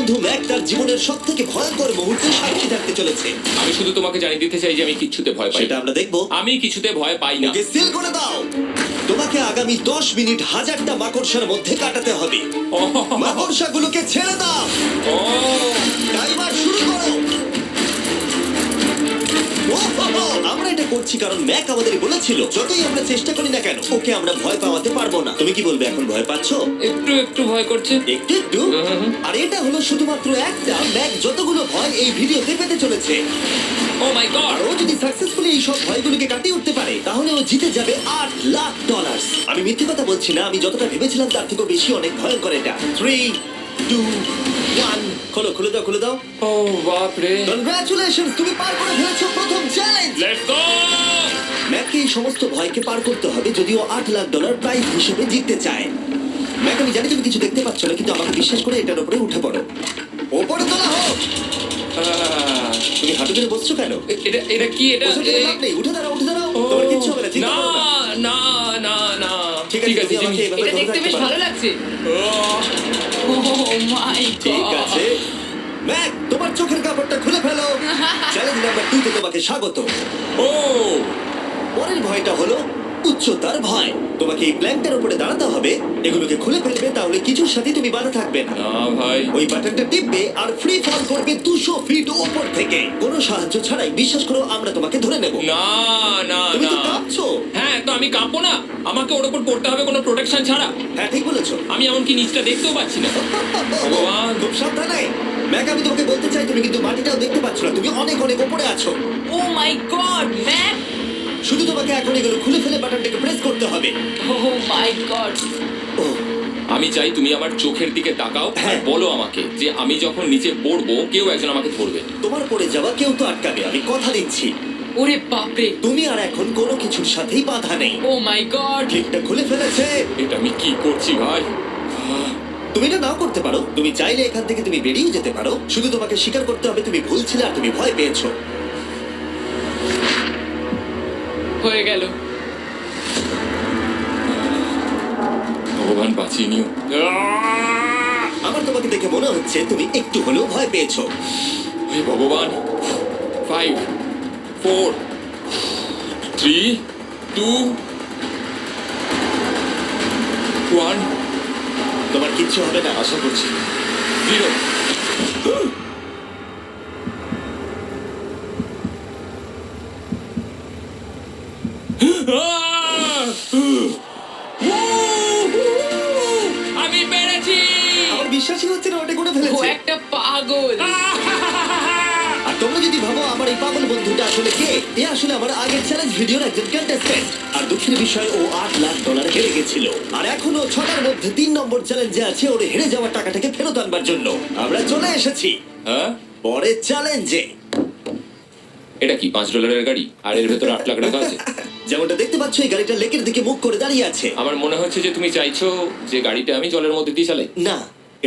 বন্ধু ম্যাক তার জীবনের সবথেকে ভয়ঙ্কর মুহূর্তে সাক্ষী থাকতে চলেছে। আমি শুধু তোমাকে জানিয়ে দিতে চাই যে আমি কিচ্ছুতে ভয় পাই সেটা না। আমরা দেখবো। আমি কিছুতে ভয় পাই না। ওকে সিল করে দাও। তোমাকে আগামী 10 মিনিট 1000টা মাকড়সার মধ্যে কাটাতে হবে। ও, মাকড়সাগুলোকে ছেড়ে দাও। ও, টাইমার শুরু করো। ওহো, আমরা এটা করছি কারণ ম্যাক আমাদের বলেছিল যতই আমরা চেষ্টা করি না কেন ওকে আমরা ভয় পাওয়াতে পারবো না। তুমি কি বলবে, এখন ভয় পাচ্ছো? একটু একটু ভয় করছে। একটু একটু। আর এটা হলো শুধুমাত্র একটা। ম্যাক যতগুলো ভয় এই ভিডিওতে পেতে চলেছে, ও মাই গড। আর ও যদি সাকসেসফুলি এই সব ভয়গুলোকে কাটিয়ে উঠতে পারে তাহলে ও জিতে যাবে $8 লাখ। আমি মিথ্যে কথা বলছি না, আমি যতটা ভেবেছিলাম তার থেকেও বেশি অনেক ভয়ঙ্কর এটা। 3, 2, 1 খোলো, খুলে দাও, খুলে দাও। ও বাপ রে। কনগ্রাচুলেশনস, তুমি পার করে ফেলেছো প্রথম চ্যালেঞ্জ। Let's go. ম্যাককে এই সমস্ত ভয়কে পার করতে হবে যদিও $8 লাখ প্রাইজ হিসেবে জিততে চায়। ম্যাক, আমি জানি তুমি কিছু দেখতে পাচ্ছ না, কিন্তু আমাকে বিশ্বাস করে এটার উপরে উঠে পড়ো। ওপরে তোলা হোক। তুমি হাঁটু ধরে বসছো কেন? এটা এটা কি? এটা বসে থেকে লাভ নেই, উঠে দাঁড়াও, উঠে দাঁড়াও। তোমার কিচ্ছু হবে না, চিন্তা না করো না। না না না। ঠিক আছে, তুমি আমাকে এভাবে এটা ধরে দেখতে রাখতে বেশ পারো। ভালো লাগছে। ও মাই ঠিক গড। আছে ম্যাক, তোমার চোখের কাপড়টা খুলে ফেলো। চ্যালেঞ্জ নাম্বার 2 তে তোমাকে স্বাগত। ও পরের ভয়টা হলো উচ্চতার ভয়। তোমাকে এই প্ল্যানটার উপরে দাঁড়াতে হবে, এগুলোকে খুলে ফেলবে, তাহলে কিছুর সাথে তুমি বাধা থাকবে না। না ভাই। ওই বাটনটা টিপবে আর ফ্রি ফল করবে 200 ফিট উপর থেকে। কোনো সাহায্য ছাড়াই, বিশ্বাস করো আমরা তোমাকে ধরে নেব। না না তুমি তো না। কাঁপছো। হ্যাঁ, তো আমি কাঁপবো না? আমাকে ওর উপর পড়তে হবে কোনো প্রোটেকশন ছাড়া? হ্যাঁ, ঠিক বলেছো। আমি এমনকি নিচটা দেখতেও পাচ্ছি না। ভগবান। খুব সাবধানে ম্যাক, আমি তোমাকে বলতে চাই তুমি কিন্তু মাটিটাও দেখতে পাচ্ছ না, তুমি অনেক অনেক উপরে আছো। ও মাই গড ম্যাক। শুধু তোমাকে এখন এগুলো খুলে ফেলে বাটনটাকে প্রেস করতে হবে। ও মাই গড। ও, আমি চাই তুমি আমার চোখের দিকে তাকাও আর হ্যাঁ। বলো আমাকে যে আমি যখন নিচে পড়বো কেউ একজন আমাকে ধরবে। তোমার পড়ে যাওয়া কেউ তো আটকাবে, আমি কথা দিচ্ছি। ওরে বাপরে। তুমি আর এখন কোনো কিছুর সাথেই বাধা নেই। ও মাই গড। ক্লিপটা খুলে ফেলেছে। এটা আমি কি করছি ভাই? তুমি এটা নাও করতে পারো, তুমি চাইলে এখান থেকে তুমি বেরিয়ে যেতে পারো। শুধু তোমাকে স্বীকার করতে হবে তুমি ভুল ছিলে আর তুমি ভয় পেয়েছো। হয়ে গেল। ভগবান বাঁচিয়ে নিও। আমার তোমাকে দেখে মনে হচ্ছে তুমি একটু হলেও ভয় পেয়েছো। হে ভগবান। 5 4 3 2 1 তোমার কিচ্ছু হবে না। আশা করছি 0। আমি পেরেছি। আমার বিশ্বাসই হচ্ছে না ওটা করে ও ফেলেছে। একটা পাগল। আর তোমরা যদি ভাবো আমার এই পাগল বন্ধুটা আসলে কে, এ আসলে আমার আগের চ্যালেঞ্জ ভিডিওর একজন কন্টেস্ট্যান্ট। আর দুঃখের বিষয় ও $8 লাখ হেরে গেছিল। আর এখনো 6টার মধ্যে 3 নম্বর চ্যালেঞ্জে আছে ওর হেরে যাওয়া টাকাটাকে ফেরত আনবার জন্য। আমরা চলে এসেছি হ্যাঁ, পরের চ্যালেঞ্জে। এটা কি $5 গাড়ি আর এর ভেতরে 8 লাখ টাকা আছে? যেমনটা দেখতে পাচ্ছ এই গাড়িটা লেকের দিকে মুখ করে দাঁড়িয়ে আছে। আমার মনে হচ্ছে যে তুমি চাইছো যে গাড়িটা আমি জলের মধ্যে দিয়ে চালাই। না,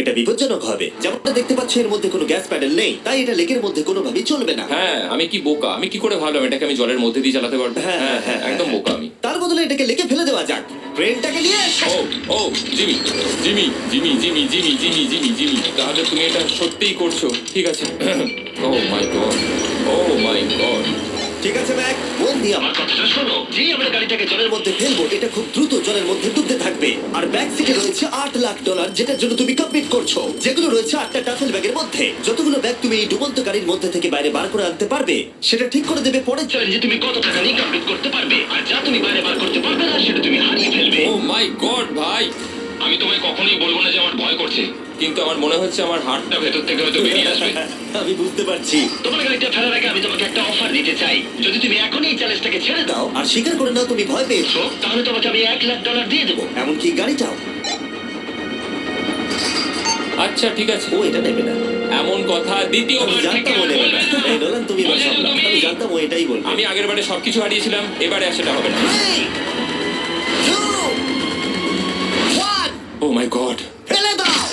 এটা বিপজ্জনক হবে। যেমনটা দেখতে পাচ্ছ এর মধ্যে কোনো গ্যাস প্যাডেল নেই, তাই এটা লেকের মধ্যে কোনোভাবেই চলবে না। হ্যাঁ, আমি কি বোকা? আমি কি করে ভাবলাম এটাকে আমি জলের মধ্যে দিয়ে চালাতে পারবো? হ্যাঁ, হ্যাঁ হ্যাঁ, একদম বোকা আমি। তার বদলে এটাকে লেকে ফেলে দেওয়া যাক। ট্রেনটাকে নিয়ে এসো। Oh oh Jimmy Jimmy Jimmy Jimmy Jimmy Jimmy Jimmy Jimmy তাহলে তুমি এটা সত্যিই করছো? ঠিক আছে। Oh my god, oh my god. ঠিক আছে ম্যাক, মন দিয়ে আমার কথাটা শোনো। যেই আমরা গাড়িটাকে জলের মধ্যে ফেলবো এটা খুব দ্রুত জলের মধ্যে ডুবতে থাকবে। আর ব্যাক সিটে রয়েছে $8 লাখ, যেটার জন্য তুমি কমপ্লিট করছো, যেগুলো রয়েছে 8টা টাফেল ব্যাগের মধ্যে। যতগুলো ব্যাগ তুমি এই ডুবন্ত গাড়ির মধ্যে থেকে বাইরে বার করে আনতে পারবে সেটা ঠিক করে দেবে পরের চ্যালেঞ্জে তুমি কত টাকা নিয়ে কমপ্লিট করতে পারবে। আর যা তুমি বাইরে বার করতে পারবে না সেটা তুমি হারিয়ে ফেলবে। ও মাই গড ভাই, আমি তোমায় কখনোই বলবো না যে আমার ভয় করছে। কিন্তু আমার মনে হচ্ছে আমার হার্টটা ভেতর থেকে হয়তো বেরিয়ে আসবে। আমি বুঝতে পারছি। তোমার গাড়িটা ফেলার আগে আমি তোমাকে একটা অফার দিতে চাই। যদি তুমি এখন এই চ্যালেঞ্জটাকে ছেড়ে দাও, দাও আর স্বীকার করে নাও তুমি ভয় পেয়েছো, তাহলে তোমাকে আমি $1 লাখ দিয়ে দেবো। এমনকি গাড়িটাও। আচ্ছা ঠিক আছে, ও এটা নেবে না। এমন কথা আমি দ্বিতীয়বার জানতাম ও নেবে না। এই নোলান, তুমি এবার সামলাও। আমি জানতাম ও এটাই বলবে। আমি আগের বারে সবকিছু হারিয়েছিলাম, এবারে আর সেটা হবে না। 3, 2, 1 ও মাই গড। ফেলে দাও।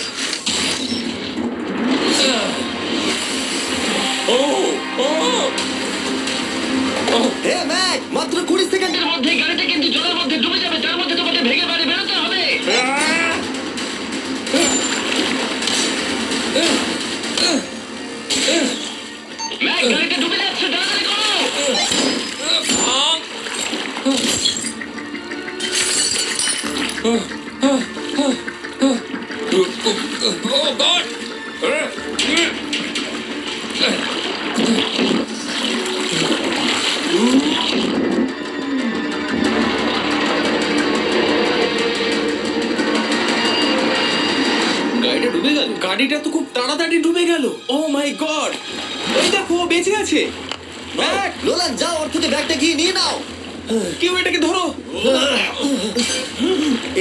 ও ও ও হে ম্যাক, মাত্র 20 সেকেন্ডের এর মধ্যে গাড়িটা কিন্তু জলের মধ্যে ডুবে যাবে, তার মধ্যে তোমাকে ভেঙে বাড়ি বেরোতে হবে। Oh God! গাড়িটা ডুবে গেল। গাড়িটা তো খুব তাড়াতাড়ি ডুবে গেল। ও মাই গড, ওই দেখো ও বেঁচে আছে। ব্যাগ, নোলান যাও, ওর থেকে ব্যাগটা গিয়ে নিয়ে নাও। কেউ এটাকে ধরো।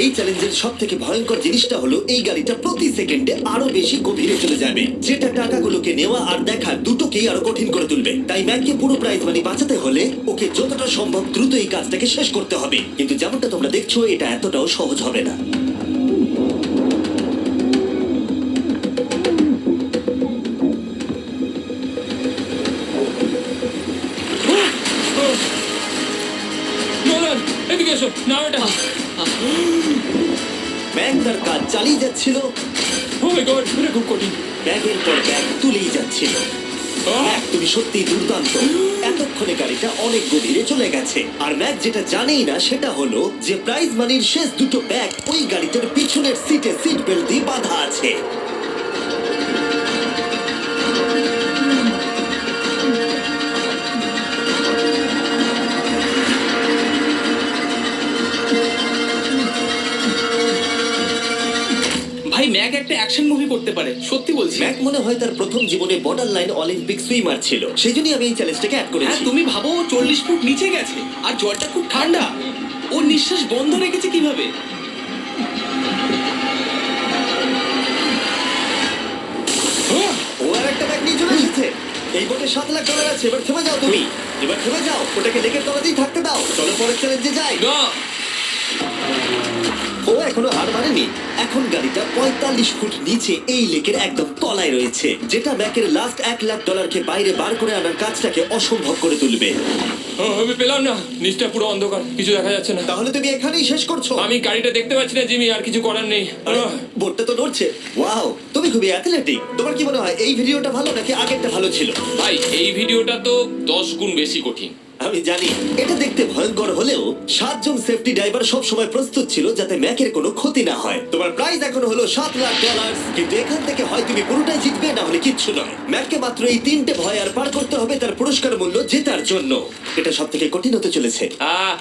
এই চ্যালেঞ্জের সব থেকে ভয়ঙ্কর জিনিসটা হলো এই গাড়িটা প্রতি সেকেন্ডে আরো বেশি গভীরে চলে যাবে, যেটা টাকাগুলোকে নেওয়া আর দেখা দুটোকেই আরো কঠিন করে তুলবে। তাই ম্যাককে পুরো প্রাইজ মানি বাঁচাতে হলে ওকে যতটা সম্ভব দ্রুত এই কাজটাকে শেষ করতে হবে। কিন্তু যেমনটা তোমরা দেখছো, এটা এতটাও সহজ হবে না। নোলান, এদিকে এসো। নাও এটা। ম্যাক তার কাজ চালিয়ে যাচ্ছিল, Oh my God, এটা খুব কঠিন। ব্যাগের পর ব্যাগ তুলেই যাচ্ছিল। ম্যাক, তুমি সত্যি দুর্দান্ত। এতক্ষণে গাড়িটা অনেক গভীরে চলে গেছে। আর ম্যাক যেটা জানেই না সেটা হলো যে প্রাইজ মানির শেষ দুটো ব্যাগ ওই গাড়িটার পিছনের সিটে সিট বেল্ট দিয়ে বাঁধা আছে। ভাই ম্যাক একটা অ্যাকশন মুভি করতে পারে, সত্যি বলছি। ম্যাক মনে হয় তার প্রথম জীবনে বর্ডার লাইন অলিম্পিক সুইমার ছিল, সেই জন্যই আমি এই চ্যালেঞ্জটাকে অ্যাড হ্যাঁ, করেছি। তুমি ভাবো ও 40 ফুট নিচে গেছে আর জলটা খুব ঠান্ডা। ও নিঃশ্বাস বন্ধ রেখেছে কিভাবে? ও আর একটা ব্যাগ নিয়ে চলে এসেছে। এই বোটে $7 লাখ আছে। এবার থেমে যাও তুমি, এবার থেমে যাও, ওটাকে লেকের তলাতেই থাকতে দাও। চলো পরের চ্যালেঞ্জে যাই। না, ও এখনো হার মানেনি। এখন গাড়িটা 45 ফুট নিচে এই লেকের একদম তলায় রয়েছে, যেটা ব্যাকের লাস্ট $1 লাখ বাইরে বার করে আনার কাজটাকে অসম্ভব করে তুলবে। আমি পেলাম না। নিচটা পুরো অন্ধকার, কিছু দেখা যাচ্ছে না। তাহলে তুমি এখানেই শেষ করছো? আমি গাড়িটা দেখতে পাচ্ছি না জিমি, আর কিছু করার নেই। আরে, বোটটা তো নড়ছে। ওয়াও, তুমি খুবই অ্যাথলেটিক। তোমার কি মনে হয় এই ভিডিওটা ভালো নাকি আগেরটা ভালো ছিল? ভাই, এই ভিডিওটা তো 10 গুণ বেশি কঠিন। আমি জানি এটা দেখতে ভয়ঙ্কর হলেও 7 জন সেফটি ড্রাইভার সব সময় প্রস্তুত ছিল যাতে ম্যাকের কোনো ক্ষতি না হয়। তোমার প্রাইস এখন হলো $7 লাখ, কিন্তু এখান থেকে হয় তুমি পুরোটাই জিতবে, না হলে কিচ্ছু নয়। ম্যাককে মাত্র এই 3টে ভয় আর পার করতে হবে তার পুরস্কার মূল্য জেতার জন্য। এটা সব থেকে কঠিন হতে চলেছে।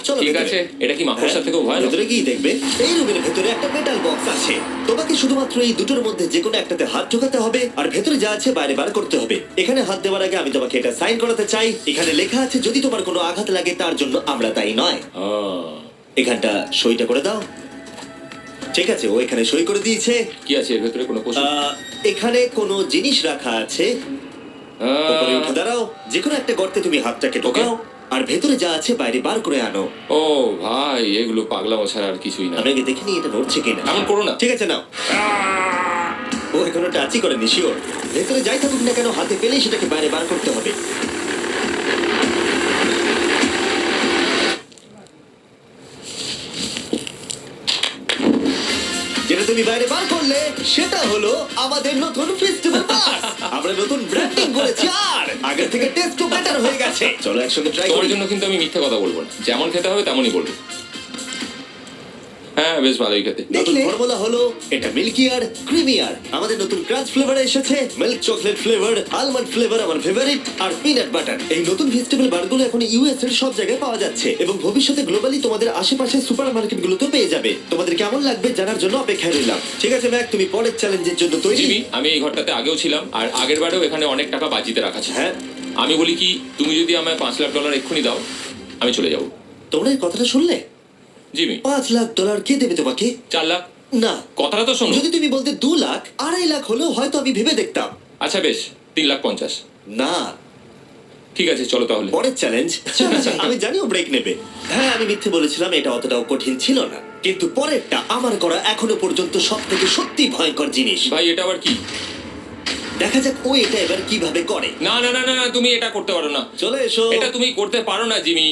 চলো ঠিক ভেতরে। আছে, এটা কি মাকড়সার থেকেও ভয়? ভেতরে গিয়ে দেখবে এই রুমের ভেতরে একটা মেটাল বক্স আছে। তোমাকে শুধুমাত্র এই দুটোর মধ্যে যে কোনো একটাতে হাত ঢোকাতে হবে আর ভেতরে যা আছে বাইরে বার করতে হবে। এখানে হাত দেওয়ার আগে আমি তোমাকে এটা সাইন করাতে চাই। এখানে লেখা আছে যদি তোমার কোনো আঘাত লাগে তার জন্য আমরা দায়ী নয়। এখানটা সইটা করে দাও। ঠিক আছে, ও এখানে সই করে দিয়েছে। কি আছে এর ভেতরে? কোনো পশু? এখানে কোনো জিনিস রাখা আছে। উপরে উঠে দাঁড়াও, যে কোনো একটা গর্তে তুমি হাতটাকে ঢোকাও আর ভেতরে যা আছে বাইরে বার করে আনো। ও ভাই, এগুলো পাগলামো ছাড়া আর কিছুই না। আমি আগে দেখিনি এটা নড়ছে কিনা। এমন করো না। ঠিক আছে, নাও। ও এখনো টাচই করেনি, শিওর। ভেতরে যাই থাকুক না কেন, হাতে পেলেই সেটাকে বাইরে বার করতে হবে। যেটা তুমি বাইরে বার করলে সেটা হলো আমাদের নতুন ফেস্টিভ্যাল পাস। আমরা নতুন ব্র্যান্ডিং করেছি আর আগের থেকে টেস্টও বেটার হয়ে গেছে। চলো একসঙ্গে ট্রাই তোমার করি। জন্য কিন্তু আমি মিথ্যে কথা বলবো না। যেমন খেতে হবে তেমনই বলবো। হ্যাঁ, বেশ ভালোই খেতে। নতুন দেখলে? ফর্মুলা হলো এটা মিল্কিয়ার ক্রিমিয়ার। আমাদের নতুন ক্রাঞ্চ ফ্লেভার এসেছে, milk chocolate flavour, almond flavour আমার ফেভারিট, আর পিনাট বাটার। এই নতুন ভেজিটেবল বারগুলো এখন ইউএস এর সব জায়গায় পাওয়া যাচ্ছে এবং ভবিষ্যতে গ্লোবালি তোমাদের আশেপাশে সুপারমার্কেট গুলোতে পেয়ে যাবে। তোমাদের কেমন লাগবে জানার জন্য অপেক্ষায় রইলাম। ঠিক আছে ম্যাক, তুমি পরের চ্যালেঞ্জের জন্য তৈরি? জিমি, আমি এই ঘরটাতে আগেও ছিলাম আর আগের বারেও এখানে অনেক টাকা বাজিতে রাখা ছিল। হ্যাঁ, আমি বলি কি, তুমি যদি আমায় $5 লাখ এক্ষুনি দাও, আমি চলে যাবো। তোমরা এই কথাটা শুনলে? জিমি, $5 লাখ কে দেবে তোমাকে? 4 লাখ। না, কথাটা তো শোনো। যদি তুমি বলতে 2 লাখ, 2.5 লাখ হলেও হয়তো আমি ভেবে দেখতাম। আচ্ছা বেশ, 3,50,000। না, ঠিক আছে, চলো তাহলে। পরের চ্যালেঞ্জ। আমি জানি ও ব্রেক নেবে। হ্যাঁ, আমি মিথ্যে বলেছিলাম, এটা অতটাও কঠিন ছিল না। কিন্তু পরেরটা আমার করা এখনো পর্যন্ত সব থেকে সত্যি ভয়ঙ্কর জিনিস। ভাই, এটা আবার কি? দেখা যাক ও এটা এবার কিভাবে করে। না না না না না, তুমি এটা করতে পারো না। চলে এসো। এটা তুমি করতে পারো না জিমি।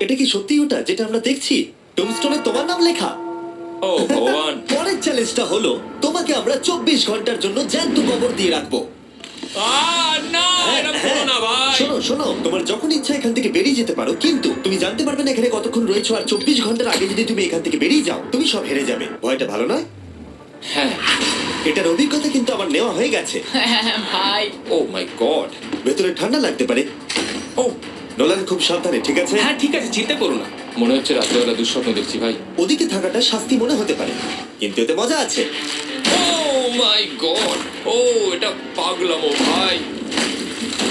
এটা কি সত্যি ওটা যেটা আমরা দেখছি? টুমস্টোনে তোমার নাম লেখা। ও ভগবান। পরের চ্যালেঞ্জটা হলো তোমাকে আমরা 24 ঘন্টার জন্য জ্যান্ত কবর দিয়ে রাখবো। না এটা করো না ভাই। শোনো শোনো, তোমার যখন ইচ্ছা এখান থেকে বেরিয়ে যেতে পারো, কিন্তু তুমি জানতে পারবে না এখানে কতক্ষণ রয়েছো। আর 24 ঘন্টার আগে যদি তুমি এখান থেকে বেরিয়ে যাও, তুমি সব হেরে যাবে। ভয়টা ভালো নয়? হ্যাঁ। এটার অভিজ্ঞতা কিন্তু আমার নেওয়া হয়ে গেছে। ভাই ও মাই গড। ভেতরে ঠান্ডা লাগতে পারে। ও নোলান, খুব সাবধানে, ঠিক আছে? হ্যাঁ ঠিক আছে, চিন্তা করো না। মনে হচ্ছে রাত্রেবেলা দুঃস্বপ্ন দেখছি ভাই। ওদিকে থাকাটা শাস্তি মনে হতে পারে, কিন্তু এতে মজা আছে। Oh my god. ও এটা পাগলামো ভাই।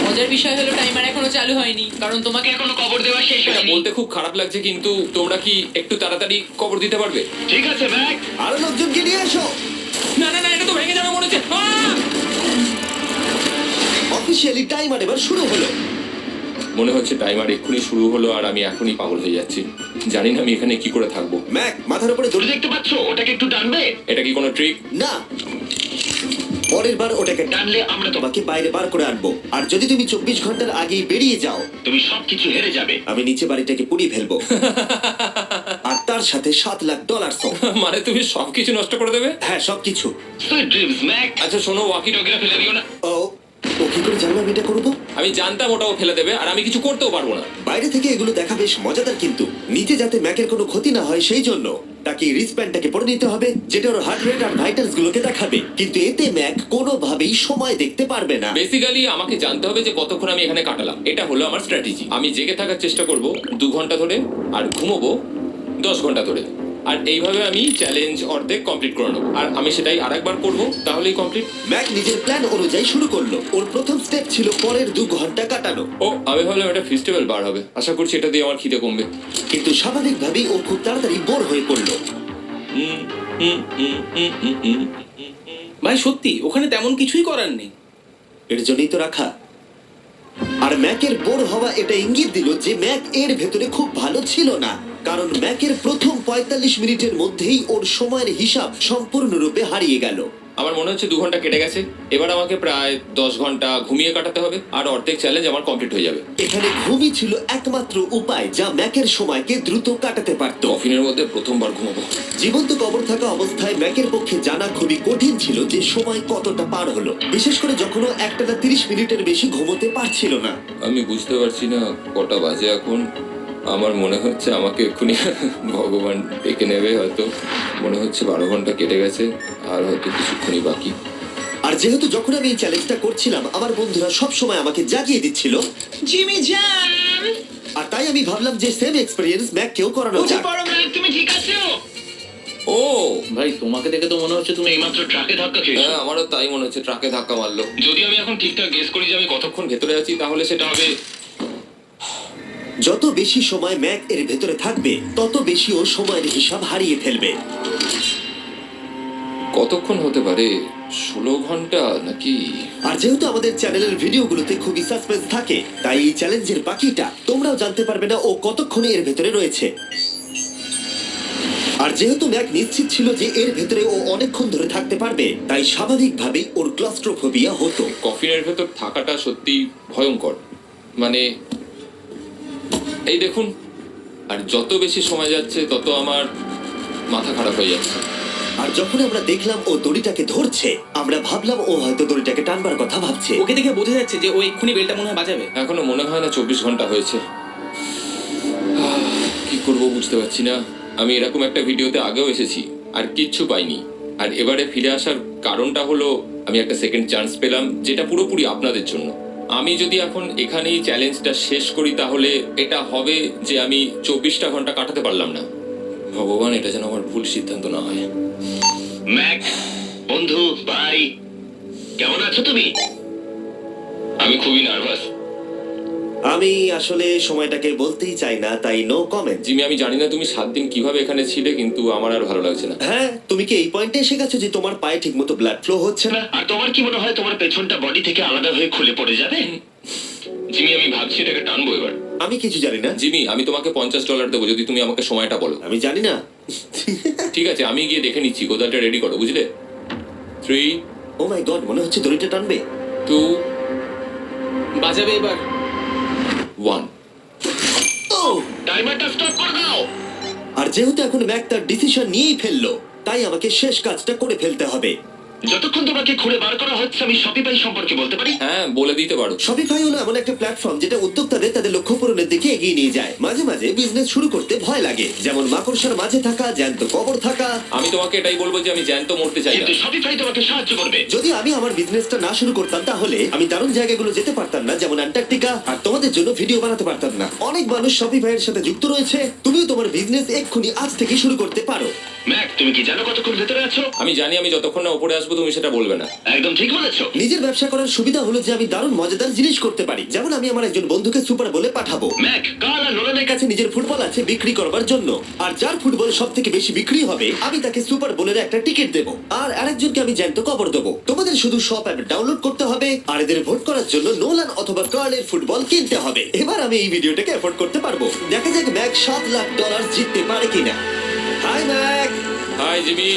মজার বিষয় হলো টাইমার এখনো চালু হয়নি কারণ তোমাকে এখনো কবর দেওয়া শেষ এটা হয়নি। বলতে খুব খারাপ লাগছে, কিন্তু তোমরা কি একটু তাড়াতাড়ি কবর দিতে পারবে? ঠিক আছে ম্যাক। আরো লোকজনকে নিয়ে এসো। না না না, এটা তো ভেঙে যাবে মনে হচ্ছে। অফিসিয়ালি টাইমার এবার শুরু হলো। মনে হচ্ছে টাইমার এক্ষুনি শুরু হলো আর আমি এখনই পাগল হয়ে যাচ্ছি। জানি না আমি এখানে কি করে থাকবো। ম্যাক, মাথার উপরে দূরে দড়ি। দেখতে পাচ্ছ? ওটাকে একটু টানবে। এটা কি কোনো ট্রিক? না, পরের বার ওটাকে টানলে আমরা তোমাকে বাইরে বার করে আনবো। আর যদি তুমি 24 ঘন্টার আগেই বেরিয়ে যাও, তুমি সবকিছু হেরে যাবে। আমি নিচে বাড়িটাকে পুড়িয়ে ফেলবো। আর তার সাথে $7,00,000 মানে তুমি সবকিছু নষ্ট করে দেবে? হ্যাঁ, সবকিছু। Sweet dreams Mac. আচ্ছা শোনো, ওয়াকি টকিটা ফেলে দিও না। ও ও কি করে জানবো আমি এটা করবো? আমি জানতাম ওটাও ফেলে দেবে আর আমি কিছু করতেও পারবো না। বাইরে থেকে এগুলো দেখা বেশ মজাদার, কিন্তু নিচে যাতে ম্যাকের কোনো ক্ষতি না হয় সেই জন্য তাকে রিস্টব্যান্ডটাকে পরে নিতে হবে, যেটা ওর হার্ট রেট আর ভাইটালস গুলোকে দেখাবে। কিন্তু এতে ম্যাক কোনোভাবেই সময় দেখতে পারবে না। বেসিক্যালি আমাকে জানতে হবে যে কতক্ষণ আমি এখানে কাটালাম। এটা হলো আমার স্ট্র্যাটেজি। আমি জেগে থাকার চেষ্টা করব 2 ঘন্টা ধরে আর ঘুমোবো 10 ঘন্টা ধরে। আর এইভাবে আমি চ্যালেঞ্জ অর্ধেক কমপ্লিট করে নেবো। আর আমি সেটাই আরেকবার করবো, তাহলেই কমপ্লিট। ম্যাক নিজের প্ল্যান অনুযায়ী শুরু করলো। ওর প্রথম স্টেপ ছিল পরের 2 ঘন্টা কাটানো। ও আমি ভাবলাম এটা ফেস্টিভ্যাল বার হবে। আশা করছি এটা দিয়ে আমার খিদে কমবে। কিন্তু স্বাভাবিকভাবেই ও খুব তাড়াতাড়ি বোর হয়ে পড়লো। হুম, হুম, হুম, হুম, হুম, হুম। ভাই সত্যি ওখানে তেমন কিছুই করার নেই। এর জন্যই তো রাখা। আর ম্যাকের বোর হওয়া এটা ইঙ্গিত দিল যে ম্যাক এর ভেতরে খুব ভালো ছিল না, কারণ ম্যাকের প্রথম 45 মিনিটের মধ্যেই ওর সময়ের হিসাব সম্পূর্ণরূপে হারিয়ে গেল। আমার মনে হচ্ছে 2 ঘন্টা কেটে গেছে। এবার আমাকে প্রায় 10 ঘন্টা ঘুমিয়ে কাটাতে হবে আর অর্ধেক চ্যালেঞ্জ আমার কমপ্লিট হয়ে যাবে। এখানে ঘুমই ছিল একমাত্র উপায় যা ম্যাকের সময়কে দ্রুত কাটাতে পারত। কফিনের মধ্যে প্রথমবার ঘুমাবো। জীবন্ত কবর থাকা অবস্থায় ম্যাকের পক্ষে জানা খুবই কঠিন ছিল যে সময় কতটা পার হলো, বিশেষ করে যখন ও একটানা 30 মিনিটের বেশি ঘুমোতে পারছিল না। আমি বুঝতে পারছি না কটা বাজে এখন। আমার মনে হচ্ছে আমাকে এক্ষুনি ভগবান ডেকে নেবে হয়তো। মনে হচ্ছে 12 ঘন্টা কেটে গেছে আর হয়তো কিছুক্ষণই বাকি। আর যেহেতু যখন আমি এই চ্যালেঞ্জটা করছিলাম আমার বন্ধুরা সব সময় আমাকে জাগিয়ে দিচ্ছিল, জিমি জান আর তাই আমি ভাবলাম যে সেম এক্সপেরিয়েন্স ম্যাককেও করানো উঠে যাক। পড়ো ম্যাক, তুমি ঠিক আছো? ও ভাই তোমাকে দেখে তো মনে হচ্ছে তুমি এইমাত্র ট্রাকে ধাক্কা খেয়েছো। হ্যাঁ, আমারও তাই মনে হচ্ছে। ট্রাকে ধাক্কা মারলো। যদি আমি এখন ঠিকঠাক গেস করি যে আমি কতক্ষণ ভেতরে আছি তাহলে সেটা হবে। যত বেশি সময় ম্যাক এর ভেতরে থাকবে তত বেশি ও সময়ের হিসাব হারিয়ে ফেলবে। কতক্ষণ হতে পারে? 16 ঘন্টা নাকি? আর যেহেতু আমাদের চ্যানেলের ভিডিওগুলোতে খুবই সাসপেন্স থাকে, তাই এই চ্যালেঞ্জের বাকিটা তোমরাও জানতে পারবে না ও কতক্ষণ এর ভেতরে রয়েছে। আর যেহেতু ম্যাক নিশ্চিত ছিল যে এর ভেতরে ও অনেকক্ষণ ধরে থাকতে পারবে, তাই স্বাভাবিকভাবেই ওর ক্লস্ট্রোফোবিয়া হতো। কফিনের ভেতর থাকাটা সত্যি ভয়ঙ্কর। মানে এই দেখুন, আর যত বেশি সময় যাচ্ছে তত আমার মাথা খারাপ হয়ে যাচ্ছে। আর যখন আমরা দেখলাম ও দড়িটাকে ধরছে, আমরা ভাবলাম ও হয়তো দড়িটাকে টানবার কথা ভাবছে। ওকে দেখে বোঝা যাচ্ছে যে ও এক্ষুনি বেলটা মনে হয় বাজাবে। এখনো মনে হয় না 24 ঘন্টা হয়েছে। কি করব বুঝতে পারছি না। আমি এরকম একটা ভিডিওতে আগেও এসেছি আর কিচ্ছু পাইনি। আর এবারে ফিরে আসার কারণটা হলো আমি একটা সেকেন্ড চান্স পেলাম, যেটা পুরোপুরি আপনাদের জন্য। আমি যদি এখন এখানেই চ্যালেঞ্জটা শেষ করি তাহলে এটা হবে যে আমি 24টা ঘন্টা কাটাতে পারলাম না। ভগবান, এটা যেন আমার ভুল সিদ্ধান্ত না হয়। ম্যাক, বন্ধু, ভাই, কেমন আছো তুমি? আমি খুবই নার্ভাস। আমি আসলে সময়টাকে বলতেই চাই না, তাই নো কমেন্ট। জিমি, আমি জানি না তুমি 7 দিন কিভাবে এখানে ছিলে, কিন্তু আমার আর ভালো লাগছে না। হ্যাঁ, তুমি কি এই পয়েন্টে এসে গেছো যে তোমার পায়ে ঠিকমতো ব্লাড ফ্লো হচ্ছে না? আর তোমার কি মনে হয় তোমার পেছনটা বডি থেকে আলাদা হয়ে খুলে পড়ে যাবে? জিমি, আমি ভাবছি এটাকে টানবো এবার। আমি কিছু জানি না। জিমি, আমি তোমাকে $50 দেবো যদি তুমি আমাকে সময়টা বলো। আমি জানি না। ঠিক আছে, আমি গিয়ে দেখে নিচ্ছি। গোদালটা রেডি করো, বুঝলে? 3, ও মাই গড, মনে হচ্ছে দড়িটা টানবে। 2, বাজাবে এবার। 1। ও! টাইমারটা স্টপ করে দাও। আর যেহেতু এখন ম্যাক তার ডিসিশন নিয়েই ফেললো, তাই আমাকে শেষ কাজটা করে ফেলতে হবে। যতক্ষণ তোমাকে খুঁড়ে বার করা হচ্ছে আমি শপিফাই সম্পর্কে বলতে পারি। হ্যাঁ বলে দিতে পারো। শপিফাই হলো এমন একটা প্ল্যাটফর্ম যেটা উদ্যোক্তাদের তাদের লক্ষ্য পূরণের দিকে এগিয়ে নিয়ে যায়। মাঝে মাঝে বিজনেস শুরু করতে ভয় লাগে, যেমন মাকড়সার মাঝে থাকা, জ্যান্ত কবর থাকা। আমি তোমাকে এটাই বলবো যে আমি জ্যান্ত মরতে চাই না। কিন্তু শপিফাই তোমাকে সাহায্য করবে। যদি আমি আমার বিজনেসটা না শুরু করতাম তাহলে আমি দারুণ জায়গাগুলো যেতে পারতাম না, যেমন অ্যান্টার্কটিকা, আর তোমাদের জন্য ভিডিও বানাতে পারতাম না। অনেক মানুষ শপিফাই এর সাথে যুক্ত রয়েছে। তুমিও তোমার বিজনেস এক্ষুনি আজ থেকে শুরু করতে পারো। ম্যাক, তুমি কি জানো কতক্ষণ ভেতরে আছো? আমি জানি, আমি যতক্ষণ না উপরে আসবো তুমি সেটা বলবে না। একদম ঠিক বলেছো। নিজের ব্যবসা করার সুবিধা হলো যে আমি দারুণ মজাদার জিনিস করতে পারি, যেমন আমি আমার একজন বন্ধুকে সুপার বলে পাঠাবো। ম্যাক, কাল আর নোলানের কাছে নিজের ফুটবল আছে বিক্রি করবার জন্য, আর যার ফুটবল সব থেকে বেশি বিক্রি হবে আমি তাকে সুপার বোলের একটা টিকিট দেবো, আর আরেকজনকে আমি জ্যান্ত কবর দেবো। তোমাদের শুধু শপ অ্যাপ ডাউনলোড করতে হবে আর এদের ভোট করার জন্য নোলান অথবা কার্লের ফুটবল কিনতে হবে। এবার আমি এই ভিডিওটাকে এফোর্ড করতে পারবো। দেখা যাক ম্যাক $7 লাখ জিততে পারে কিনা। Hi Mac. Hi Jimmy.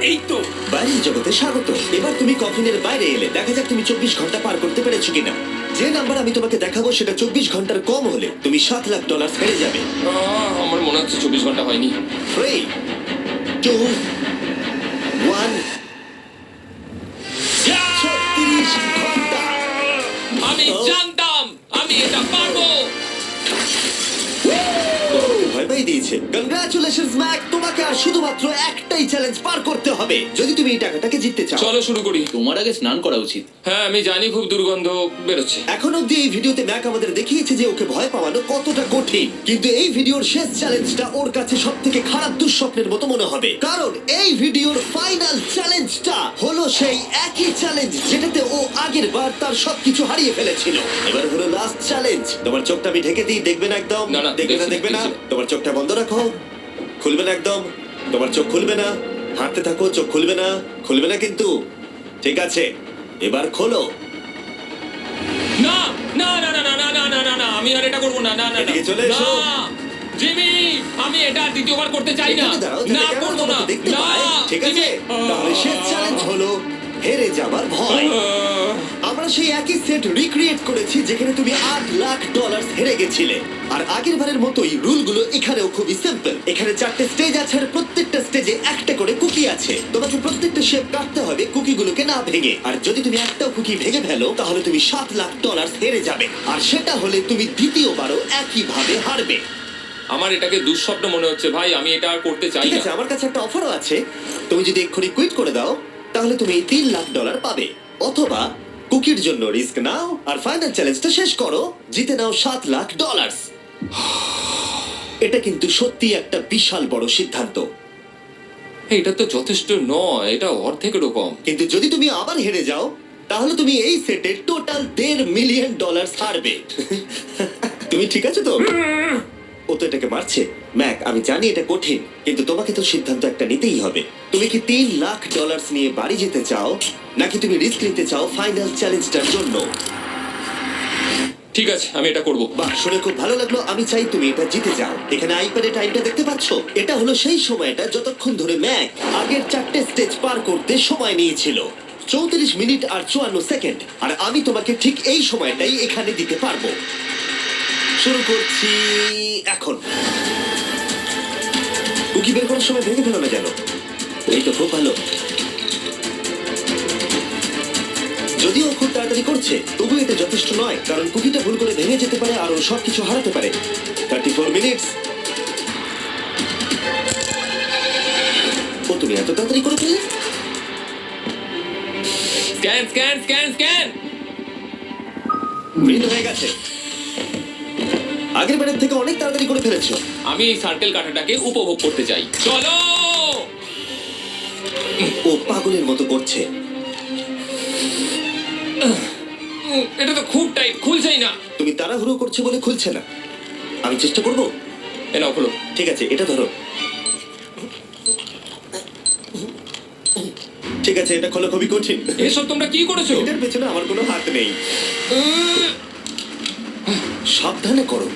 এই তো। বাইরের জগতে স্বাগত। এবার তুমি কফিনের বাইরে এলে, দেখা যাক তুমি 24 ঘন্টা পার করতে পেরেছো কিনা। যে নাম্বার আমি তোমাকে দেখাবো সেটা 24 ঘন্টার কম হলে তুমি $7 লাখ হেরে যাবে। আমার মনে হচ্ছে 24 ঘন্টা হয়নি। 3, 2, 1। 36 ঘন্টা। আমি জানতাম আমি এটা পারবো। তোমাকে ভয় পাই দিয়েছে। কংগ্রাচুলেশনস ম্যাক, তোমাকে আর শুধুমাত্র একটাই চ্যালেঞ্জ পার করতে হবে যদি তুমি এই টাকাটাকে জিততে চাও। চলো শুরু করি। তোমার আগে স্নান করা উচিত। হ্যাঁ আমি জানি খুব দুর্গন্ধ বেরোচ্ছে। এখন অব্দি এই ভিডিওতে ম্যাক আমাদের দেখিয়েছে যে ওকে ভয় পাওয়ানো কতটা কঠিন, কিন্তু এই ভিডিওর শেষ চ্যালেঞ্জটা ওর কাছে সব থেকে খারাপ দুঃস্বপ্নের মতো মনে হবে, কারণ এই ভিডিওর ফাইনাল চ্যালেঞ্জটা হলো সেই একই চ্যালেঞ্জ যেটাতে ও আগের বার তার সবকিছু হারিয়ে ফেলেছিল। এবার হলো লাস্ট চ্যালেঞ্জ। তোমার চোখটা আমি ঢেকে দিই, দেখবে না একদম। না, না, দেখবে না, দেখছি, দেখবে না। দেখছি। তোমার চোখটা বন্ধ রাখো, খুলবে না একদম। তোমার চোখ খুলবে না, হাঁটতে থাকো, চোখ খুলবে না, খুলবে না কিন্তু। ঠিক আছে, এবার খোলো। না না না না না না না না না না আমি আর এটা করবো না। না না না এদিকে চলে এসো। না, জিমি আমি এটা আর দ্বিতীয়বার করতে চাই না। এখানে দাঁড়াও, যাতে না ক্যামেরা করবো না। তোমাকে দেখতে না পায়। ঠিক আছে, জিমি। তাহলে শেষ চ্যালেঞ্জ হলো হেরে যাবার ভয়। আমরা সেই একই সেট রিক্রিয়েট করেছি যেখানে তুমি $8 লাখ হেরে গেছিলে। আর আগের বারের মতোই রুলগুলো এখানেও খুবই সিম্পল। এখানে 4টে স্টেজ আছে আর প্রত্যেকটা স্টেজে একটা করে কুকি আছে। তোমাকে প্রত্যেকটা শেপ কাটতে হবে কুকিগুলোকে না ভেঙে, আর যদি তুমি একটাও কুকি ভেঙে ফেলো তাহলে তুমি $7 লাখ হেরে যাবে, আর সেটা হলে তুমি দ্বিতীয়বারও একইভাবে হারবে। আমার এটাকে দুঃস্বপ্ন মনে হচ্ছে ভাই, আমি এটা আর করতে চাই ঠিক না। আছে, আমার কাছে একটা অফারও আছে। তুমি যদি এক্ষুনি কুইট করে দাও তাহলে তুমি $3 লাখ পাবে, অথবা কুকির জন্য রিস্ক নাও আর ফাইনাল চ্যালেঞ্জটা শেষ করো, জিতে নাও $7 লাখ। এটা কিন্তু সত্যি একটা বিশাল বড় সিদ্ধান্ত, এটা তো যথেষ্ট নয়, এটা অর্ধেকেরও কম। কিন্তু যদি তুমি আবার হেরে যাও তাহলে তুমি এই সেটের টোটাল $1.5 মিলিয়ন হারবে। তুমি ঠিক আছে তো? ও তো এটাকে মারছে। ম্যাক, আমি জানি এটা কঠিন, কিন্তু তোমাকে তো সিদ্ধান্ত একটা নিতেই হবে। তুমি কি $3 লাখ নিয়ে বাড়ি যেতে চাও, নাকি তুমি রিস্ক নিতে চাও ফাইনাল চ্যালেঞ্জটার জন্য? ঠিক আছে আমি এটা করব। বাহ, শুনে খুব ভালো লাগলো। আমি চাই তুমি এটা জিতে যাও। এখানে আইপ্যাডে টাইমটা দেখতে পাচ্ছ? এটা হলো সেই সময়টা যতক্ষণ ধরে ম্যাক আগের 4টে স্টেজ পার করতে সময় নিয়েছিল। 34 মিনিট আর 54 সেকেন্ড। আর আমি তোমাকে ঠিক এই সময়টাই এখানে দিতে পারবো। শুরু করছি এখন। কুকি বের করার সময় ভেঙে ফেলো না যেন। এই তো খুব ভালো। যদিও খুব তাড়াতাড়ি করছে, তবু এটা যথেষ্ট নয়, কারণ কুকিটা ভুল করে ভেঙে যেতে পারে আর ও সবকিছু হারাতে পারে। 34 মিনিটস। ও, তুমি এত তাড়াতাড়ি করে ফেললে? Scan scan scan scan. Green হয়ে গেছে। আগের বারের থেকে অনেক তাড়াতাড়ি করে ফেলেছো। আমি এই সার্কেল কাটাটাকে উপভোগ করতে চাই। চলো। ও পাগলের মতো করছে। এটা তো খুব টাইট, খুলছেই না। তুমি তাড়াহুড়ো করছো বলে খুলছে না। আমি চেষ্টা করব। এ নাও খোলো। ঠিক আছে, এটা ধরো। ঠিক আছে, এটা খোলা খুবই কঠিন। এসব তোমরা কি করেছো? এটার পেছনে আমার কোনো হাত নেই। সাবধানে করো।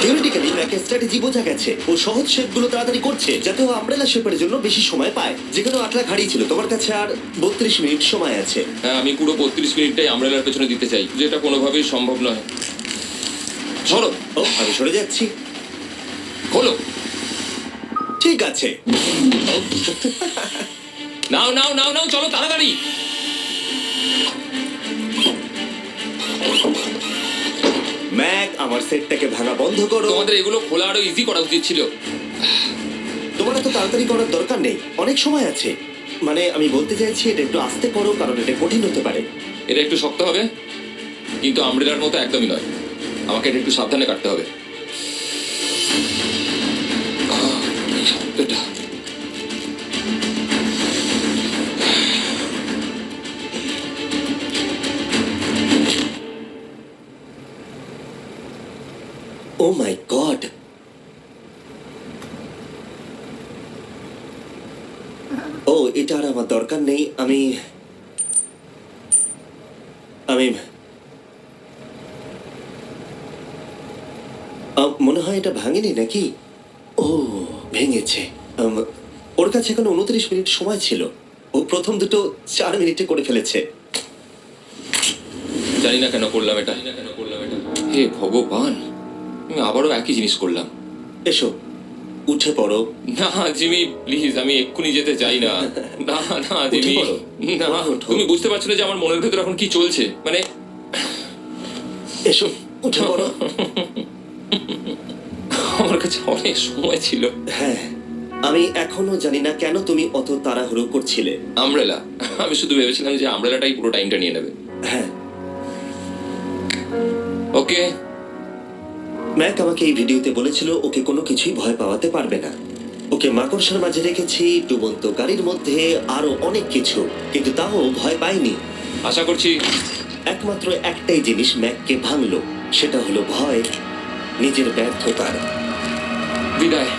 থিওরিটিক্যালি ম্যাকের স্ট্র্যাটেজি বোঝা গেছে। ও সহজ শেপগুলো তাড়াতাড়ি করছে যাতে ও আমব্রেলা শেপের জন্য বেশি সময় পায়। যেখানে 8 লাখ হারিয়েছিল, তোমার কাছে আর 32 মিনিট সময় আছে। হ্যাঁ আমি পুরো 32 মিনিটটাই আমব্রেলার পেছনে দিতে চাই, যেটা কোনোভাবেই সম্ভব নয়। সরো। ও, আমি সরে যাচ্ছি। খোলো। ঠিক আছে। নাও নাও নাও নাও, চলো তাড়াতাড়ি। ম্যাক, আমার সেটটাকে ভাঙা বন্ধ করো। তোমাদের এগুলো খোলা আরো ইজি করা উচিত ছিল। তোমার এত তাড়াতাড়ি করার দরকার নেই, অনেক সময় আছে। মানে আমি বলতে চাইছি এটা একটু আস্তে করো, কারণ এটা কঠিন হতে পারে। এটা একটু শক্ত হবে, কিন্তু আমব্রেলার মতো একদমই নয়। আমাকে এটা একটু সাবধানে কাটতে হবে। এই শব্দটা। ও মাই গড, ও এটা আর আমার দরকার নেই। আমি মনে হয় এটা ভাঙেনি নাকি? ও ভেঙেছে। ওর কাছে এখন 29 মিনিট সময় ছিল। ও প্রথম দুটো 4 মিনিটে করে ফেলেছে। জানি না কেন করলাম এটা। হে ভগবান, আমি আবারও একই জিনিস করলাম। এসো, উঠে পড়ো। না জিমি প্লিজ, আমি এক্ষুনি যেতে চাই না। না না জিমি, পড়ো। না। ওঠো। তুমি বুঝতে পারছো না যে আমার মনের ভেতর এখন কি চলছে? মানে এসো, উঠে পড়ো। আমার কাছে অনেক সময় ছিল। হ্যাঁ, আমি এখনো জানি না কেন তুমি অত তাড়াহুড়ো করছিলে। আমব্রেলা, আমি শুধু ভেবেছিলাম যে আমব্রেলাটাই পুরো টাইমটা নিয়ে নেবে। হ্যাঁ, ওকে। ম্যাক আমাকে এই ভিডিওতে বলেছিল ওকে কোনো কিছুই ভয় পাওয়াতে পারবে না। ওকে মাকড়সার মাঝে রেখেছি, ডুবন্ত গাড়ির মধ্যে, আরো অনেক কিছু, কিন্তু তাও ও ভয় পায়নি। আশা করছি একমাত্র একটাই জিনিস ম্যাককে ভাঙলো, সেটা হলো ভয়, নিজের ব্যর্থতার। বিদায়।